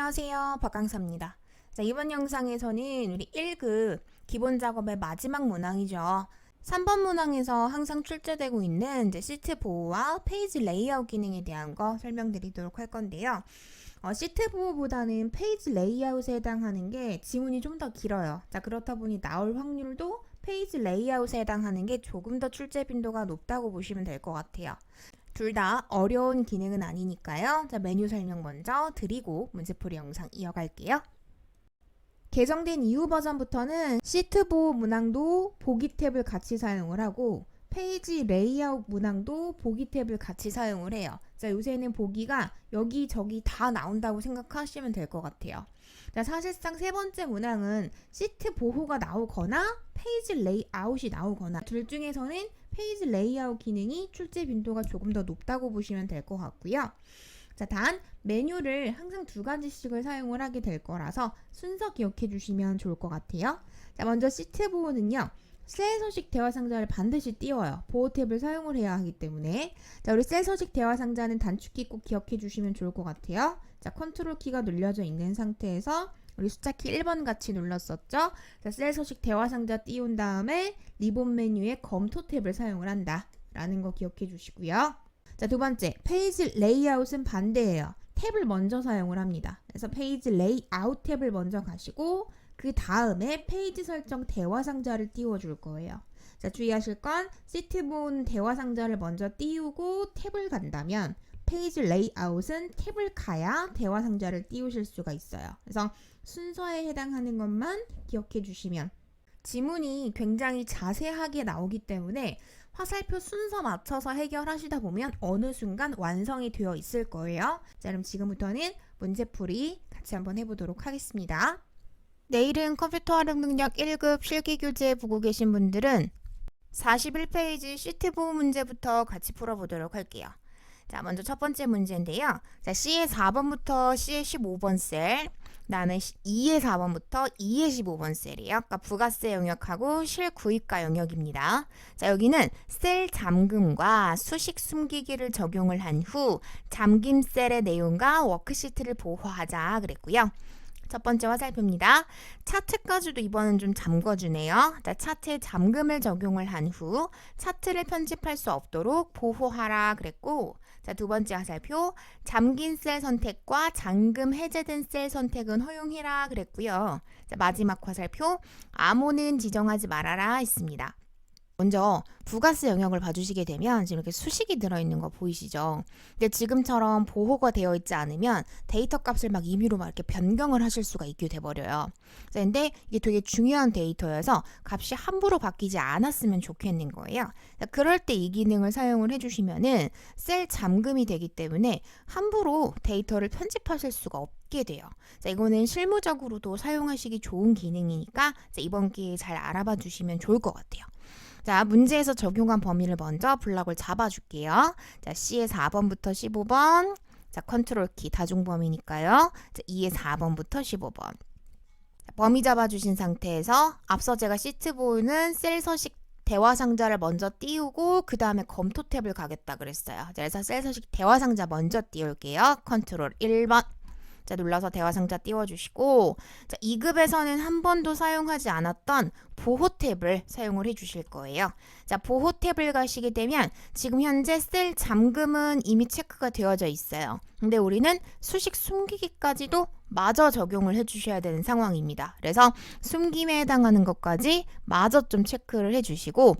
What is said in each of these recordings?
안녕하세요. 박강사입니다. 자, 이번 영상에서는 우리 1급 기본 작업의 마지막 문항이죠. 3번 문항에서 항상 출제되고 있는 이제 시트 보호와 페이지 레이아웃 기능에 대한 거 설명드리도록 할 건데요. 시트 보호보다는 페이지 레이아웃에 해당하는 게 지문이 좀 더 길어요. 자, 그렇다 보니 나올 확률도 페이지 레이아웃에 해당하는 게 조금 더 출제 빈도가 높다고 보시면 될 것 같아요. 둘 다 어려운 기능은 아니니까요. 자, 메뉴 설명 먼저 드리고 문제풀이 영상 이어갈게요. 개정된 이후 버전부터는 시트 보호 문항도 보기 탭을 같이 사용을 하고 페이지 레이아웃 문항도 보기 탭을 같이 사용을 해요. 자, 요새는 보기가 여기저기 다 나온다고 생각하시면 될 것 같아요. 자, 사실상 세 번째 문항은 시트 보호가 나오거나 페이지 레이아웃이 나오거나 둘 중에서는 페이지 레이아웃 기능이 출제 빈도가 조금 더 높다고 보시면 될 것 같고요. 자, 단 메뉴를 항상 두 가지씩을 사용을 하게 될 거라서 순서 기억해 주시면 좋을 것 같아요. 자, 먼저 시트 보호는요. 셀 서식 대화 상자를 반드시 띄워요. 보호 탭을 사용을 해야 하기 때문에. 자, 우리 셀 서식 대화 상자는 단축키 꼭 기억해 주시면 좋을 것 같아요. 자, 컨트롤 키가 눌려져 있는 상태에서 우리 숫자키 1번 같이 눌렀었죠. 자, 셀 서식 대화 상자 띄운 다음에 리본 메뉴에 검토 탭을 사용을 한다 라는 거 기억해 주시고요. 자, 두 번째, 페이지 레이아웃은 반대예요. 탭을 먼저 사용을 합니다. 그래서 페이지 레이아웃 탭을 먼저 가시고 그 다음에 페이지 설정 대화 상자를 띄워줄 거예요. 자, 주의하실 건 시트본 대화 상자를 먼저 띄우고 탭을 간다면 페이지 레이아웃은 탭을 가야 대화 상자를 띄우실 수가 있어요. 그래서 순서에 해당하는 것만 기억해 주시면 지문이 굉장히 자세하게 나오기 때문에 화살표 순서 맞춰서 해결하시다 보면 어느 순간 완성이 되어 있을 거예요. 자, 그럼 지금부터는 문제풀이 같이 한번 해보도록 하겠습니다. 내일은 컴퓨터 활용 능력 1급 실기교재 보고 계신 분들은 41페이지 시트 보호 문제부터 같이 풀어보도록 할게요. 자, 먼저 첫 번째 문제인데요. 자, C의 4번부터 C의 15번 셀, 나는 2의 4번부터 2의 15번 셀이에요. 아까 부가세 영역하고 실구입가 영역입니다. 자, 여기는 셀 잠금과 수식 숨기기를 적용을 한 후 잠김 셀의 내용과 워크시트를 보호하자 그랬고요. 첫 번째 화살표입니다. 차트까지도 이번엔 좀 잠궈주네요. 자, 차트에 잠금을 적용을 한 후 차트를 편집할 수 없도록 보호하라 그랬고, 자, 두 번째 화살표, 잠긴 셀 선택과 잠금 해제된 셀 선택은 허용해라 그랬고요. 자, 마지막 화살표, 암호는 지정하지 말아라 했습니다. 먼저 부가세 영역을 봐주시게 되면 지금 이렇게 수식이 들어있는 거 보이시죠? 근데 지금처럼 보호가 되어 있지 않으면 데이터 값을 막 임의로 막 이렇게 변경을 하실 수가 있게 돼버려요. 근데 이게 되게 중요한 데이터여서 값이 함부로 바뀌지 않았으면 좋겠는 거예요. 그럴 때 이 기능을 사용을 해주시면은 셀 잠금이 되기 때문에 함부로 데이터를 편집하실 수가 없게 돼요. 자, 이거는 실무적으로도 사용하시기 좋은 기능이니까 이번 기회에 잘 알아봐 주시면 좋을 것 같아요. 자, 문제에서 적용한 범위를 먼저 블럭을 잡아줄게요. 자, C의 4번부터 15번. 자, 컨트롤 키 다중 범위니까요. 자, 2의 4번부터 15번. 자, 범위 잡아주신 상태에서 앞서 제가 시트 보호는 셀 서식 대화 상자를 먼저 띄우고 그 다음에 검토 탭을 가겠다 그랬어요. 자, 그래서 셀 서식 대화 상자 먼저 띄울게요. 컨트롤 1번. 자, 눌러서 대화 상자 띄워주시고, 자, 2급에서는 한 번도 사용하지 않았던 보호 탭을 사용을 해주실 거예요. 자, 보호 탭을 가시게 되면 지금 현재 셀 잠금은 이미 체크가 되어져 있어요. 근데 우리는 수식 숨기기까지도 마저 적용을 해주셔야 되는 상황입니다. 그래서 숨김에 해당하는 것까지 마저 좀 체크를 해주시고,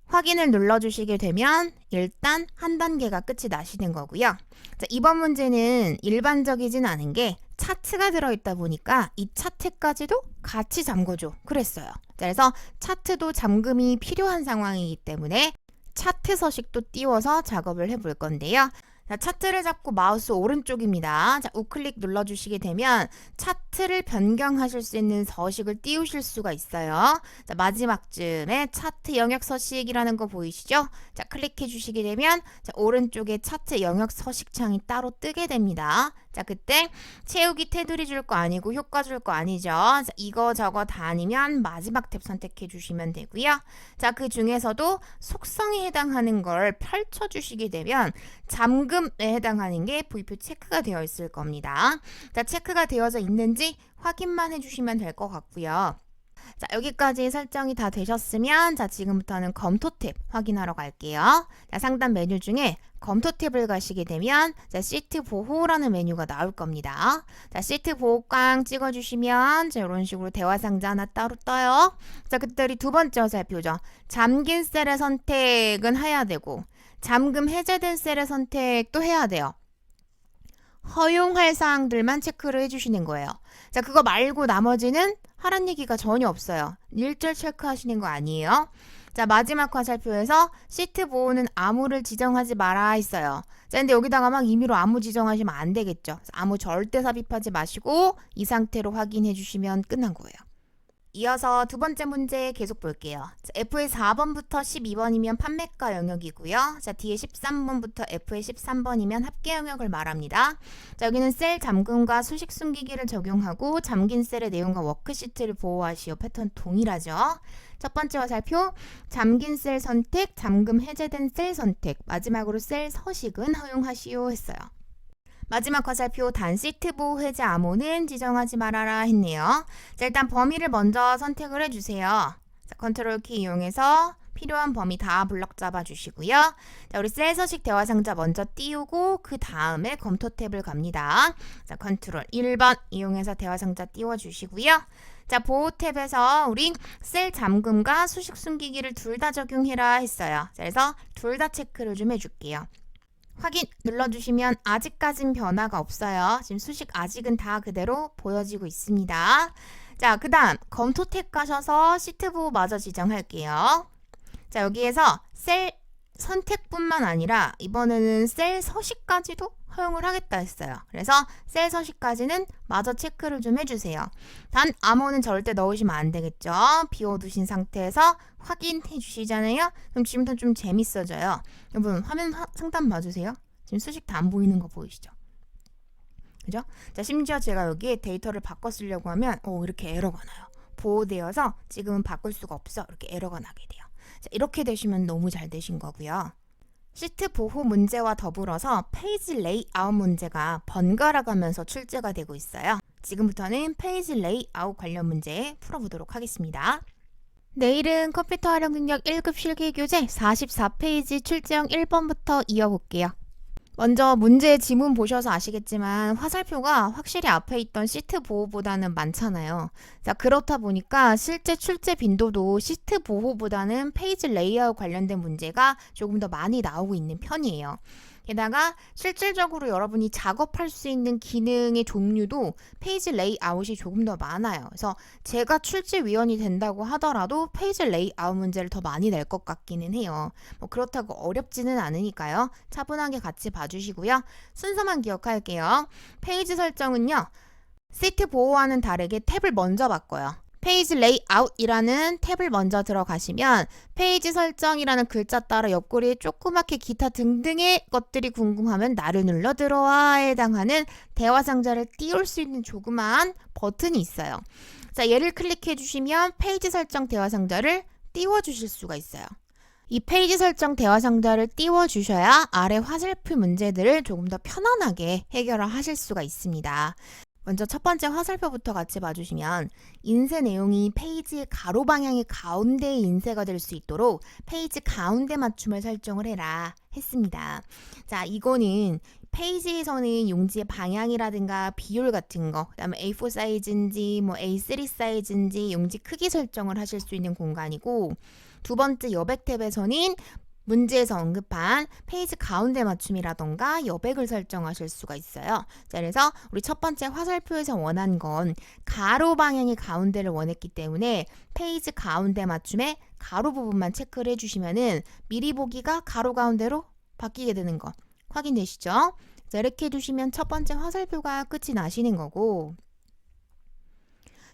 확인을 눌러주시게 되면 일단 한 단계가 끝이 나시는 거고요. 자, 이번 문제는 일반적이진 않은 게 차트가 들어있다 보니까 이 차트까지도 같이 잠궈줘 그랬어요. 자, 그래서 차트도 잠금이 필요한 상황이기 때문에 차트 서식도 띄워서 작업을 해볼 건데요. 자, 차트를 잡고 마우스 오른쪽입니다. 자, 우클릭 눌러주시게 되면 차트를 변경하실 수 있는 서식을 띄우실 수가 있어요. 자, 마지막쯤에 차트 영역 서식이라는 거 보이시죠? 자, 클릭해 주시게 되면 자, 오른쪽에 차트 영역 서식 창이 따로 뜨게 됩니다. 자, 그때 채우기 테두리 줄 거 아니고 효과 줄 거 아니죠. 자, 이거 저거 다 아니면 마지막 탭 선택해 주시면 되고요. 자, 그 중에서도 속성에 해당하는 걸 펼쳐 주시게 되면 잠금에 해당하는 게 V표 체크가 되어 있을 겁니다. 자, 체크가 되어져 있는지 확인만 해주시면 될 것 같고요. 자, 여기까지 설정이 다 되셨으면 자, 지금부터는 검토 탭 확인하러 갈게요. 자, 상단 메뉴 중에 검토 탭을 가시게 되면 자, 시트 보호라는 메뉴가 나올 겁니다. 자, 시트 보호광 찍어주시면 자, 이런 식으로 대화 상자 하나 따로 떠요. 자, 그때 두 번째 화살표죠. 잠긴 셀의 선택은 해야 되고 잠금 해제된 셀의 선택도 해야 돼요. 허용할 사항들만 체크를 해주시는 거예요. 자, 그거 말고 나머지는 하란 얘기가 전혀 없어요. 일절 체크하시는 거 아니에요. 자, 마지막 화살표에서 시트 보호는 아무를 지정하지 마라 했어요. 자, 근데 여기다가 막 임의로 아무 지정하시면 안 되겠죠. 아무 절대 삽입하지 마시고 이 상태로 확인해 주시면 끝난 거예요. 이어서 두 번째 문제 계속 볼게요. 자, F의 4번부터 12번이면 판매가 영역이고요. 자, 뒤에 13번부터 F의 13번이면 합계 영역을 말합니다. 자, 여기는 셀 잠금과 수식 숨기기를 적용하고 잠긴 셀의 내용과 워크시트를 보호하시오. 패턴 동일하죠. 첫 번째 화살표, 잠긴 셀 선택, 잠금 해제된 셀 선택, 마지막으로 셀 서식은 허용하시오 했어요. 마지막 화살표 단 시트 보호 해제 암호는 지정하지 말아라 했네요. 자, 일단 범위를 먼저 선택을 해주세요. 자, 컨트롤 키 이용해서 필요한 범위 다 블럭 잡아주시고요. 자, 우리 셀 서식 대화 상자 먼저 띄우고 그 다음에 검토 탭을 갑니다. 자, 컨트롤 1번 이용해서 대화 상자 띄워주시고요. 자, 보호 탭에서 우리 셀 잠금과 수식 숨기기를 둘 다 적용해라 했어요. 자, 그래서 둘 다 체크를 좀 해줄게요. 확인 눌러주시면 아직까진 변화가 없어요. 지금 수식 아직은 다 그대로 보여지고 있습니다. 자, 그 다음 검토 탭 가셔서 시트 보호 마저 지정할게요. 자, 여기에서 셀 선택뿐만 아니라 이번에는 셀 서식까지도 허용을 하겠다 했어요. 그래서 셀 서식까지는 마저 체크를 좀 해주세요. 단 암호는 절대 넣으시면 안 되겠죠. 비워두신 상태에서 확인해 주시잖아요. 그럼 지금부터 좀 재밌어져요. 여러분 화면 상단 봐주세요. 지금 수식 다 안 보이는 거 보이시죠? 그죠? 자, 심지어 제가 여기에 데이터를 바꿔 쓰려고 하면 이렇게 에러가 나요. 보호되어서 지금은 바꿀 수가 없어. 이렇게 에러가 나게 돼요. 자, 이렇게 되시면 너무 잘 되신 거고요. 시트 보호 문제와 더불어서 페이지 레이아웃 문제가 번갈아 가면서 출제가 되고 있어요. 지금부터는 페이지 레이아웃 관련 문제 풀어보도록 하겠습니다. 내일은 컴퓨터 활용 능력 1급 실기 교재 44페이지 출제형 1번부터 이어볼게요. 먼저 문제 지문 보셔서 아시겠지만 화살표가 확실히 앞에 있던 시트 보호보다는 많잖아요. 자, 그렇다 보니까 실제 출제 빈도도 시트 보호보다는 페이지 레이아웃 관련된 문제가 조금 더 많이 나오고 있는 편이에요. 게다가 실질적으로 여러분이 작업할 수 있는 기능의 종류도 페이지 레이아웃이 조금 더 많아요. 그래서 제가 출제위원이 된다고 하더라도 페이지 레이아웃 문제를 더 많이 낼 것 같기는 해요. 뭐 그렇다고 어렵지는 않으니까요. 차분하게 같이 봐주시고요. 순서만 기억할게요. 페이지 설정은요. 시트 보호와는 다르게 탭을 먼저 바꿔요. 페이지 레이아웃이라는 탭을 먼저 들어가시면 페이지 설정이라는 글자 따라 옆구리에 조그맣게 기타 등등의 것들이 궁금하면 나를 눌러 들어와에 해당하는 대화 상자를 띄울 수 있는 조그마한 버튼이 있어요. 자, 얘를 클릭해 주시면 페이지 설정 대화 상자를 띄워 주실 수가 있어요. 이 페이지 설정 대화 상자를 띄워 주셔야 아래 화살표 문제들을 조금 더 편안하게 해결하실 수가 있습니다. 먼저 첫 번째 화살표부터 같이 봐주시면 인쇄 내용이 페이지 가로 방향의 가운데에 인쇄가 될 수 있도록 페이지 가운데 맞춤을 설정을 해라 했습니다. 자, 이거는 페이지에서는 용지의 방향이라든가 비율 같은 거, 그다음에 A4 사이즈인지 뭐 A3 사이즈인지 용지 크기 설정을 하실 수 있는 공간이고, 두 번째 여백 탭에서는 문제에서 언급한 페이지 가운데 맞춤이라던가 여백을 설정하실 수가 있어요. 자, 그래서 우리 첫 번째 화살표에서 원한 건 가로 방향의 가운데를 원했기 때문에 페이지 가운데 맞춤에 가로 부분만 체크를 해주시면은 미리 보기가 가로 가운데로 바뀌게 되는 거 확인되시죠? 자, 이렇게 해두시면 첫 번째 화살표가 끝이 나시는 거고,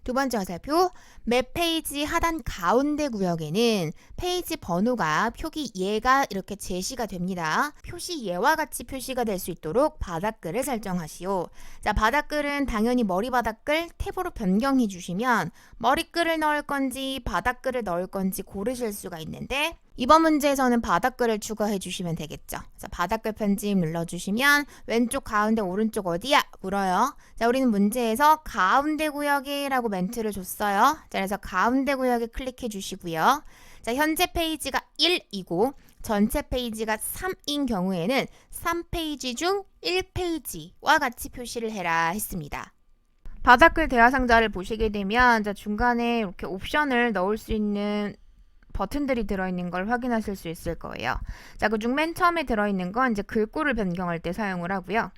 두 번째 화살표, 맵 페이지 하단 가운데 구역에는 페이지 번호가 표기 예가 이렇게 제시가 됩니다. 표시 예와 같이 표시가 될 수 있도록 바닥글을 설정하시오. 자, 바닥글은 당연히 머리 바닥글 탭으로 변경해 주시면 머리글을 넣을 건지 바닥글을 넣을 건지 고르실 수가 있는데 이번 문제에서는 바닥글을 추가해 주시면 되겠죠. 자, 바닥글 편집 눌러주시면 왼쪽 가운데 오른쪽 어디야? 물어요. 자, 우리는 문제에서 가운데 구역에 라고 멘트를 줬어요. 자, 그래서 가운데 구역에 클릭해 주시고요. 자, 현재 페이지가 1이고 전체 페이지가 3인 경우에는 3페이지 중 1페이지와 같이 표시를 해라 했습니다. 바닥글 대화 상자를 보시게 되면 자, 중간에 이렇게 옵션을 넣을 수 있는 버튼들이 들어있는 걸 확인하실 수 있을 거예요. 자, 그중 맨 처음에 들어있는 건 이제 글꼴을 변경할 때 사용을 하고요.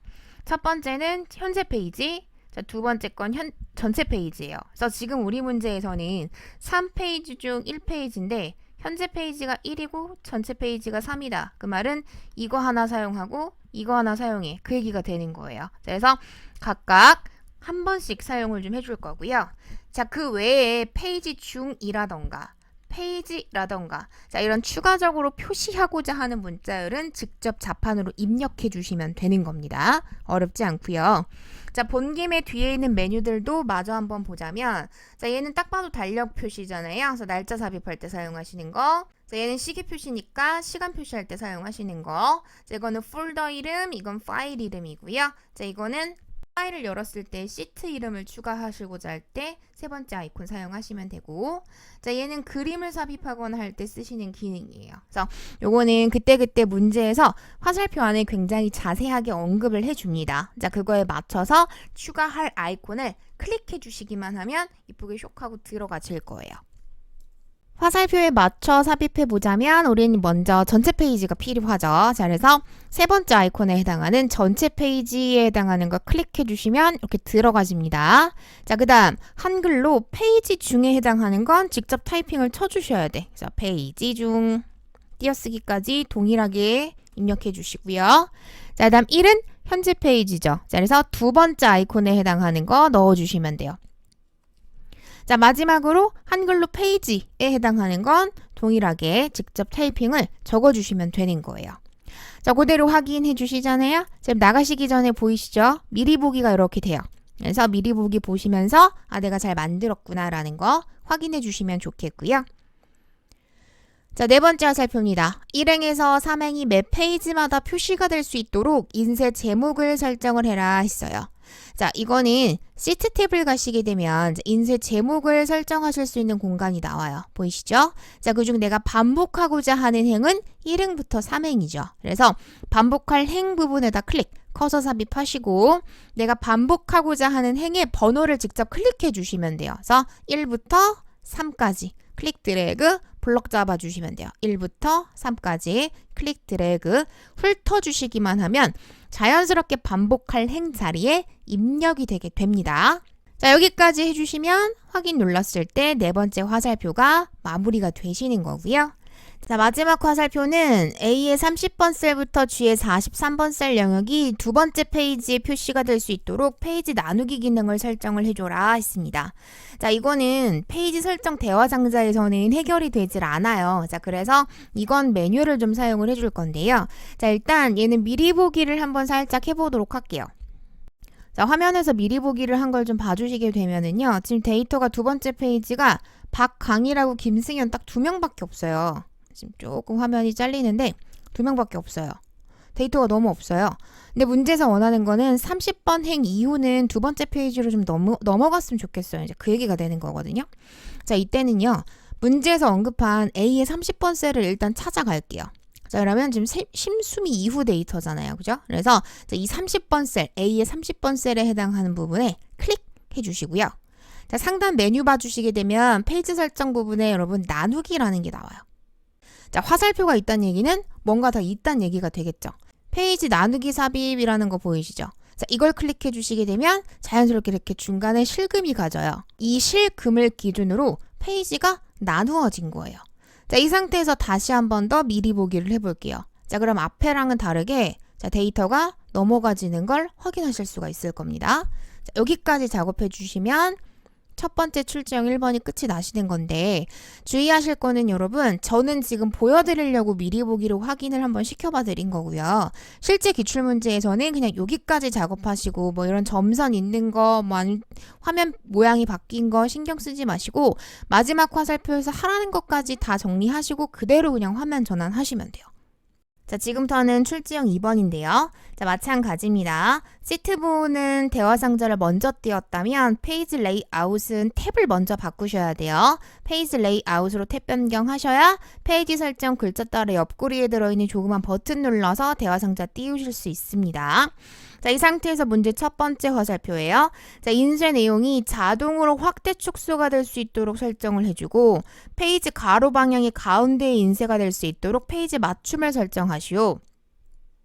첫 번째는 현재 페이지, 자, 두 번째 건 전체 페이지예요. 그래서 지금 우리 문제에서는 3페이지 중 1페이지인데 현재 페이지가 1이고 전체 페이지가 3이다. 그 말은 이거 하나 사용하고 이거 하나 사용해. 그 얘기가 되는 거예요. 그래서 각각 한 번씩 사용을 좀 해줄 거고요. 자, 그 외에 페이지 중이라던가 페이지라던가 자, 이런 추가적으로 표시하고자 하는 문자열은 직접 자판으로 입력해 주시면 되는 겁니다. 어렵지 않고요. 자, 본 김에 뒤에 있는 메뉴들도 마저 한번 보자면 자, 얘는 딱 봐도 달력 표시잖아요. 그래서 날짜 삽입할 때 사용하시는 거. 자, 얘는 시계 표시니까 시간 표시할 때 사용하시는 거. 자, 이거는 폴더 이름, 이건 파일 이름이고요. 자, 이거는 파일을 열었을 때 시트 이름을 추가하시고자 할 때 세 번째 아이콘 사용하시면 되고 자, 얘는 그림을 삽입하거나 할 때 쓰시는 기능이에요. 그래서 요거는 그때그때 문제에서 화살표 안에 굉장히 자세하게 언급을 해줍니다. 자, 그거에 맞춰서 추가할 아이콘을 클릭해 주시기만 하면 이쁘게 쇽하고 들어가실 거예요. 화살표에 맞춰 삽입해 보자면 우리는 먼저 전체 페이지가 필요하죠. 자, 그래서 세 번째 아이콘에 해당하는 전체 페이지에 해당하는 걸 클릭해 주시면 이렇게 들어가집니다. 자, 그 다음 한글로 페이지 중에 해당하는 건 직접 타이핑을 쳐주셔야 돼. 그래서 페이지 중 띄어쓰기까지 동일하게 입력해 주시고요. 자, 그 다음 1은 현재 페이지죠. 자, 그래서 두 번째 아이콘에 해당하는 거 넣어주시면 돼요. 자, 마지막으로 한글로 페이지에 해당하는 건 동일하게 직접 타이핑을 적어주시면 되는 거예요. 자, 그대로 확인해 주시잖아요. 지금 나가시기 전에 보이시죠? 미리 보기가 이렇게 돼요. 그래서 미리 보기 보시면서 아, 내가 잘 만들었구나 라는 거 확인해 주시면 좋겠고요. 자, 네 번째 화살표입니다. 1행에서 3행이 매 페이지마다 표시가 될 수 있도록 인쇄 제목을 설정을 해라 했어요. 자, 이거는 시트 탭을 가시게 되면 인쇄 제목을 설정하실 수 있는 공간이 나와요. 보이시죠? 자, 그중 내가 반복하고자 하는 행은 1행부터 3행이죠. 그래서 반복할 행 부분에다 클릭, 커서 삽입하시고 내가 반복하고자 하는 행의 번호를 직접 클릭해 주시면 돼요. 그래서 1부터 3까지 클릭 드래그 블럭 잡아주시면 돼요. 1부터 3까지 클릭 드래그 훑어주시기만 하면 자연스럽게 반복할 행 자리에 입력이 되게 됩니다. 자, 여기까지 해주시면 확인 눌렀을 때 네 번째 화살표가 마무리가 되시는 거고요. 자, 마지막 화살표는 A의 30번 셀부터 G의 43번 셀 영역이 두 번째 페이지에 표시가 될 수 있도록 페이지 나누기 기능을 설정을 해줘라 했습니다. 자, 이거는 페이지 설정 대화 상자에서는 해결이 되질 않아요. 자, 그래서 이건 매뉴얼을 좀 사용을 해줄 건데요. 자, 일단 얘는 미리 보기를 한번 살짝 해보도록 할게요. 자, 화면에서 미리 보기를 한 걸 좀 봐주시게 되면은요. 지금 데이터가 두 번째 페이지가 박강이라고 김승현 딱 2명밖에 없어요. 지금 조금 화면이 잘리는데 2명밖에 없어요. 데이터가 너무 없어요. 근데 문제에서 원하는 거는 30번 행 이후는 두 번째 페이지로 좀 넘어갔으면 좋겠어요. 이제 그 얘기가 되는 거거든요. 자, 이때는요. 문제에서 언급한 A의 30번 셀을 일단 찾아갈게요. 자, 그러면 지금 심수미 이후 데이터잖아요. 그죠? 그래서 이 30번 셀, A의 30번 셀에 해당하는 부분에 클릭해 주시고요. 자, 상단 메뉴 봐주시게 되면 페이지 설정 부분에 여러분 나누기라는 게 나와요. 자, 화살표가 있다는 얘기는 뭔가 더 있다는 얘기가 되겠죠. 페이지 나누기 삽입이라는 거 보이시죠? 자, 이걸 클릭해 주시게 되면 자연스럽게 이렇게 중간에 실금이 가져요. 이 실금을 기준으로 페이지가 나누어진 거예요. 자, 이 상태에서 다시 한 번 더 미리 보기를 해볼게요. 자, 그럼 앞에랑은 다르게 자, 데이터가 넘어가지는 걸 확인하실 수가 있을 겁니다. 자, 여기까지 작업해 주시면 첫 번째 출제형 1번이 끝이 나시는 건데 주의하실 거는 여러분 저는 지금 보여드리려고 미리 보기로 확인을 한번 시켜봐 드린 거고요. 실제 기출문제에서는 그냥 여기까지 작업하시고 뭐 이런 점선 있는 거 뭐 아니면 화면 모양이 바뀐 거 신경 쓰지 마시고 마지막 화살표에서 하라는 것까지 다 정리하시고 그대로 그냥 화면 전환하시면 돼요. 자, 지금부터는 출제형 2번인데요. 자, 마찬가지입니다. 시트 보호는 대화 상자를 먼저 띄웠다면 페이지 레이아웃은 탭을 먼저 바꾸셔야 돼요. 페이지 레이아웃으로 탭 변경하셔야 페이지 설정 글자 따라 옆구리에 들어있는 조그만 버튼 눌러서 대화 상자 띄우실 수 있습니다. 자, 이 상태에서 문제 첫 번째 화살표예요. 자, 인쇄 내용이 자동으로 확대 축소가 될 수 있도록 설정을 해주고 페이지 가로 방향이 가운데에 인쇄가 될 수 있도록 페이지 맞춤을 설정하시오.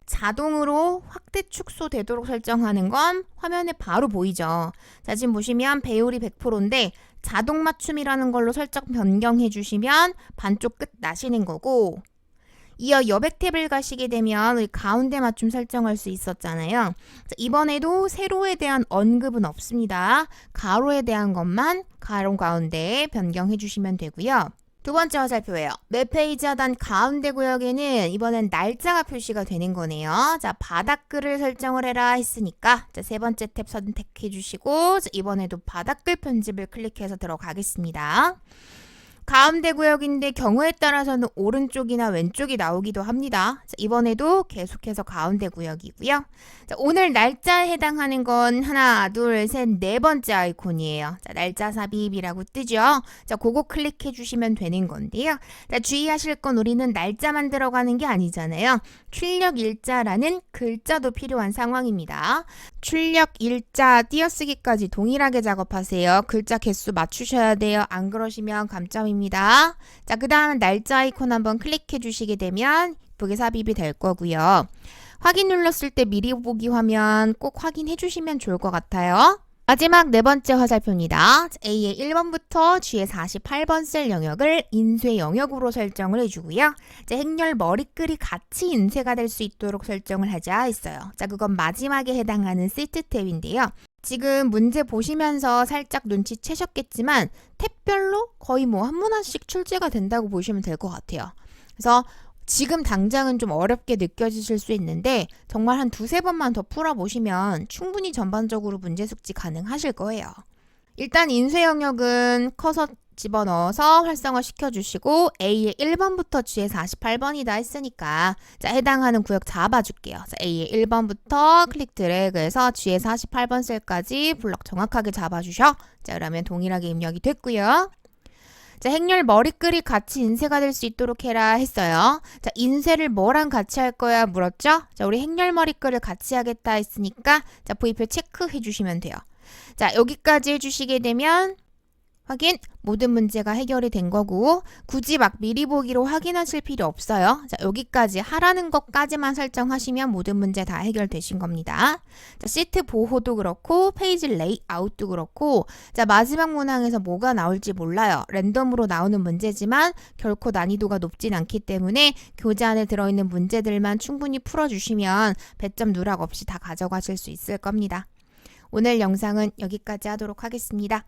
자동으로 확대 축소 되도록 설정하는 건 화면에 바로 보이죠. 자, 지금 보시면 배율이 100%인데 자동 맞춤이라는 걸로 설정 변경해 주시면 반쪽 끝 나시는 거고 이어 여백 탭을 가시게 되면 우리 가운데 맞춤 설정할 수 있었잖아요. 자, 이번에도 세로에 대한 언급은 없습니다. 가로에 대한 것만 가로 가운데에 변경해 주시면 되고요. 두 번째 화살표예요. 몇 페이지 하단 가운데 구역에는 이번엔 날짜가 표시가 되는 거네요. 자, 바닥글을 설정을 해라 했으니까 자, 세 번째 탭 선택해 주시고 자, 이번에도 바닥글 편집을 클릭해서 들어가겠습니다. 가운데 구역인데 경우에 따라서는 오른쪽이나 왼쪽이 나오기도 합니다. 자, 이번에도 계속해서 가운데 구역이고요. 자, 오늘 날짜에 해당하는 건 하나, 둘, 셋, 네 번째 아이콘이에요. 자, 날짜 삽입이라고 뜨죠. 자, 그거 클릭해 주시면 되는 건데요. 자, 주의하실 건 우리는 날짜만 들어가는 게 아니잖아요. 출력 일자라는 글자도 필요한 상황입니다. 출력 일자 띄어쓰기까지 동일하게 작업하세요. 글자 개수 맞추셔야 돼요. 안 그러시면 감점입니다. 자, 그 다음 날짜 아이콘 한번 클릭해 주시게 되면 이쁘게 삽입이 될 거고요. 확인 눌렀을 때 미리 보기 화면 꼭 확인해 주시면 좋을 것 같아요. 마지막 네 번째 화살표입니다. A의 1번부터 G의 48번 셀 영역을 인쇄 영역으로 설정을 해주고요. 행렬 머리글이 같이 인쇄가 될 수 있도록 설정을 하자 했어요. 자, 그건 마지막에 해당하는 시트 탭인데요. 지금 문제 보시면서 살짝 눈치채셨겠지만 탭별로 거의 뭐 한 문항씩 출제가 된다고 보시면 될 것 같아요. 그래서 지금 당장은 좀 어렵게 느껴지실 수 있는데 정말 한 두세 번만 더 풀어보시면 충분히 전반적으로 문제 숙지 가능하실 거예요. 일단 인쇄 영역은 커서 집어넣어서 활성화 시켜주시고 A의 1번부터 G의 48번이다 했으니까 자, 해당하는 구역 잡아줄게요. 자, A의 1번부터 클릭 드래그해서 G의 48번 셀까지 블럭 정확하게 잡아주셔. 자, 그러면 동일하게 입력이 됐고요. 자, 행렬 머리글이 같이 인쇄가 될 수 있도록 해라 했어요. 자, 인쇄를 뭐랑 같이 할 거야 물었죠? 자, 우리 행렬 머리글을 같이 하겠다 했으니까 자, V표 체크해 주시면 돼요. 자, 여기까지 해주시게 되면 확인! 모든 문제가 해결이 된 거고 굳이 막 미리 보기로 확인하실 필요 없어요. 자, 여기까지 하라는 것까지만 설정하시면 모든 문제 다 해결되신 겁니다. 자, 시트 보호도 그렇고 페이지 레이아웃도 그렇고 자, 마지막 문항에서 뭐가 나올지 몰라요. 랜덤으로 나오는 문제지만 결코 난이도가 높진 않기 때문에 교재 안에 들어있는 문제들만 충분히 풀어주시면 배점 누락 없이 다 가져가실 수 있을 겁니다. 오늘 영상은 여기까지 하도록 하겠습니다.